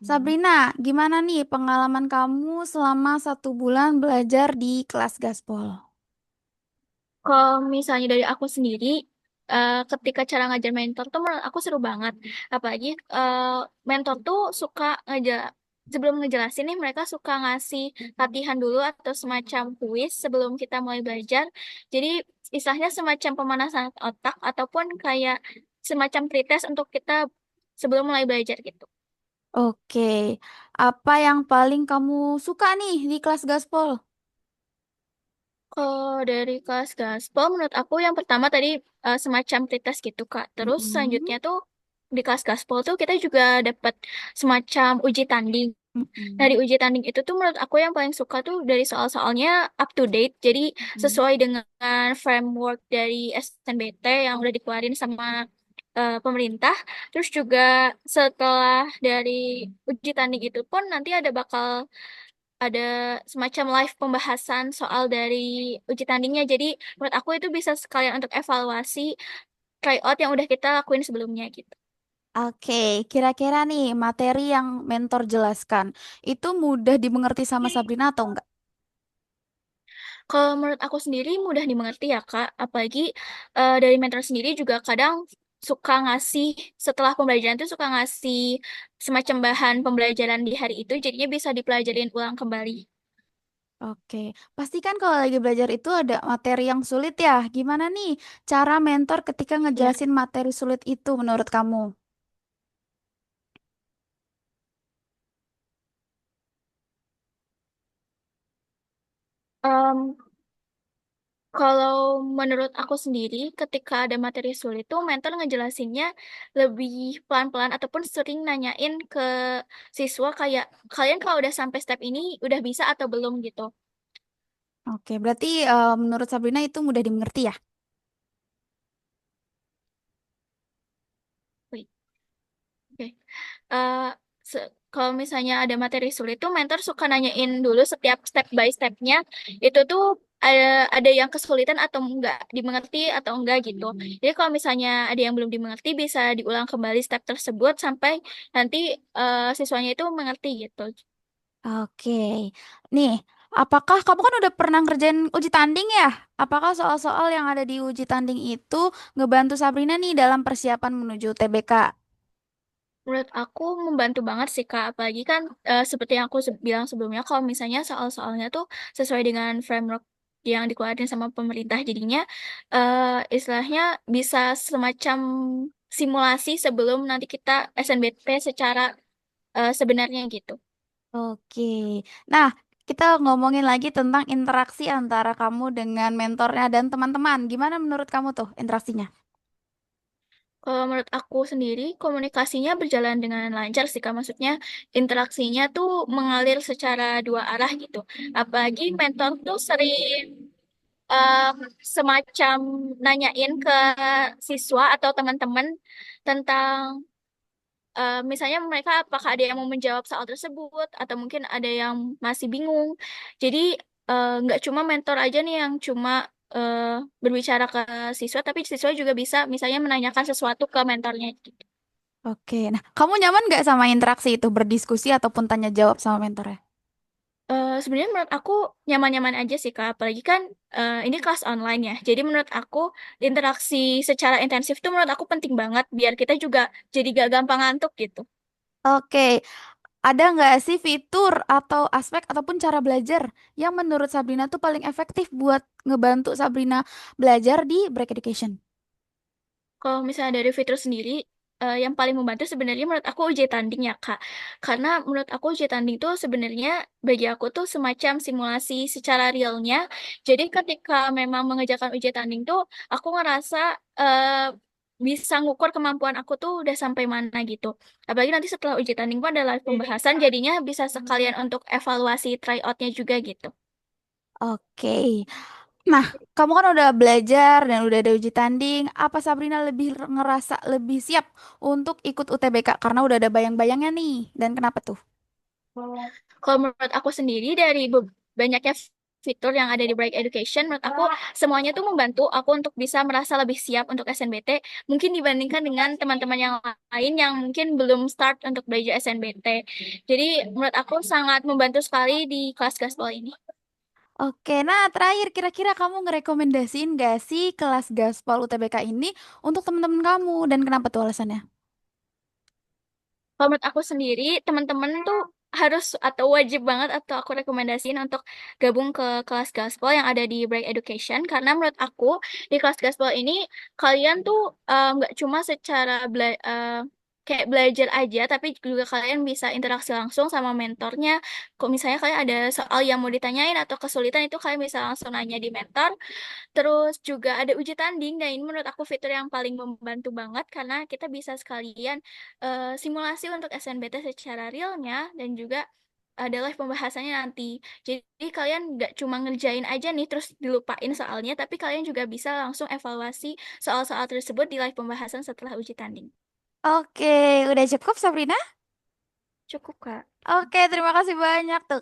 Sabrina, gimana nih pengalaman kamu selama 1 bulan belajar di kelas gaspol? Kalau misalnya dari aku sendiri, ketika cara ngajar mentor tuh menurut aku seru banget. Apalagi mentor tuh suka sebelum ngejelasin nih mereka suka ngasih latihan dulu atau semacam kuis sebelum kita mulai belajar. Jadi istilahnya semacam pemanasan otak ataupun kayak semacam pretest untuk kita sebelum mulai belajar gitu. Oke, apa yang paling kamu suka nih di kelas gaspol? Kalau dari kelas gaspol, menurut aku yang pertama tadi semacam pretest gitu, Kak. Terus Mm-mm. selanjutnya tuh di kelas gaspol tuh kita juga dapat semacam uji tanding. Dari Mm-mm. uji tanding itu tuh menurut aku yang paling suka tuh dari soal-soalnya up to date. Jadi Mm-mm. sesuai dengan framework dari SNBT yang udah dikeluarin sama pemerintah. Terus juga setelah dari uji tanding itu pun nanti ada semacam live pembahasan soal dari uji tandingnya. Jadi menurut aku itu bisa sekalian untuk evaluasi tryout yang udah kita lakuin sebelumnya gitu. Oke, kira-kira nih materi yang mentor jelaskan itu mudah dimengerti sama Sabrina atau enggak? Kalau menurut aku sendiri mudah dimengerti ya Kak. Apalagi dari mentor sendiri juga kadang suka ngasih setelah pembelajaran itu suka ngasih semacam bahan pembelajaran di hari itu jadinya bisa dipelajarin ulang kembali. Oke, pastikan kalau lagi belajar itu ada materi yang sulit ya. Gimana nih cara mentor ketika Ya. ngejelasin materi sulit itu menurut kamu? Em, Kalau menurut aku sendiri, ketika ada materi sulit tuh mentor ngejelasinnya lebih pelan-pelan ataupun sering nanyain ke siswa kayak kalian kalau udah sampai step ini udah bisa atau belum gitu. Oke, berarti menurut Sabrina itu mudah dimengerti ya? Wait, oke. Eh, Kalau misalnya ada materi sulit tuh mentor suka nanyain dulu setiap step by stepnya itu tuh ada yang kesulitan atau enggak dimengerti atau enggak gitu. Jadi kalau misalnya ada yang belum dimengerti bisa diulang kembali step tersebut sampai nanti siswanya itu mengerti gitu. Oke, nih, apakah kamu kan udah pernah ngerjain uji tanding ya? Apakah soal-soal yang ada di uji tanding itu ngebantu Sabrina nih dalam persiapan menuju TBK? Menurut aku membantu banget sih Kak, apalagi kan seperti yang aku bilang sebelumnya, kalau misalnya soal-soalnya tuh sesuai dengan framework yang dikeluarin sama pemerintah, jadinya istilahnya bisa semacam simulasi sebelum nanti kita SNBT secara sebenarnya gitu. Oke, nah kita ngomongin lagi tentang interaksi antara kamu dengan mentornya dan teman-teman. Gimana menurut kamu tuh interaksinya? Kalau menurut aku sendiri, komunikasinya berjalan dengan lancar sih Kak. Maksudnya interaksinya tuh mengalir secara dua arah gitu. Apalagi mentor tuh sering em, semacam nanyain ke siswa atau teman-teman tentang misalnya mereka apakah ada yang mau menjawab soal tersebut atau mungkin ada yang masih bingung. Jadi nggak cuma mentor aja nih yang cuma eh, berbicara ke siswa, tapi siswa juga bisa misalnya menanyakan sesuatu ke mentornya gitu. Oke, nah kamu nyaman nggak sama interaksi itu berdiskusi ataupun tanya jawab sama mentornya? Sebenarnya menurut aku nyaman-nyaman aja sih Kak, apalagi kan ini kelas online ya. Jadi menurut aku interaksi secara intensif tuh menurut aku penting banget biar kita juga jadi gak gampang ngantuk gitu. Oke, ada nggak sih fitur atau aspek ataupun cara belajar yang menurut Sabrina tuh paling efektif buat ngebantu Sabrina belajar di Break Education? Kalau misalnya dari fitur sendiri, yang paling membantu sebenarnya menurut aku uji tanding ya Kak. Karena menurut aku uji tanding tuh sebenarnya bagi aku tuh semacam simulasi secara realnya. Jadi ketika memang mengerjakan uji tanding tuh, aku ngerasa bisa ngukur kemampuan aku tuh udah sampai mana gitu. Apalagi nanti setelah uji tanding pun ada live pembahasan, jadinya bisa sekalian untuk evaluasi tryoutnya juga gitu. Oke, nah kamu kan udah belajar dan udah ada uji tanding. Apa Sabrina lebih ngerasa lebih siap untuk ikut UTBK karena udah ada bayang-bayangnya nih? Dan kenapa tuh? Kalau menurut aku sendiri dari banyaknya fitur yang ada di Bright Education, menurut aku semuanya tuh membantu aku untuk bisa merasa lebih siap untuk SNBT, mungkin dibandingkan dengan teman-teman yang lain yang mungkin belum start untuk belajar SNBT. Jadi menurut aku sangat membantu sekali di kelas gaspol ini. Oke, nah terakhir kira-kira kamu ngerekomendasiin gak sih kelas Gaspol UTBK ini untuk teman-teman kamu dan kenapa tuh alasannya? Kalau menurut aku sendiri, teman-teman tuh harus atau wajib banget atau aku rekomendasiin untuk gabung ke kelas gaspol yang ada di Bright Education karena menurut aku di kelas gaspol ini kalian tuh nggak cuma secara kayak belajar aja tapi juga kalian bisa interaksi langsung sama mentornya. Kalau misalnya kalian ada soal yang mau ditanyain atau kesulitan itu kalian bisa langsung nanya di mentor. Terus juga ada uji tanding dan ini menurut aku fitur yang paling membantu banget karena kita bisa sekalian simulasi untuk SNBT secara realnya dan juga ada live pembahasannya nanti. Jadi kalian nggak cuma ngerjain aja nih terus dilupain soalnya, tapi kalian juga bisa langsung evaluasi soal-soal tersebut di live pembahasan setelah uji tanding. Oke, udah cukup Sabrina? Cukup, Kak. Oke, terima kasih banyak tuh.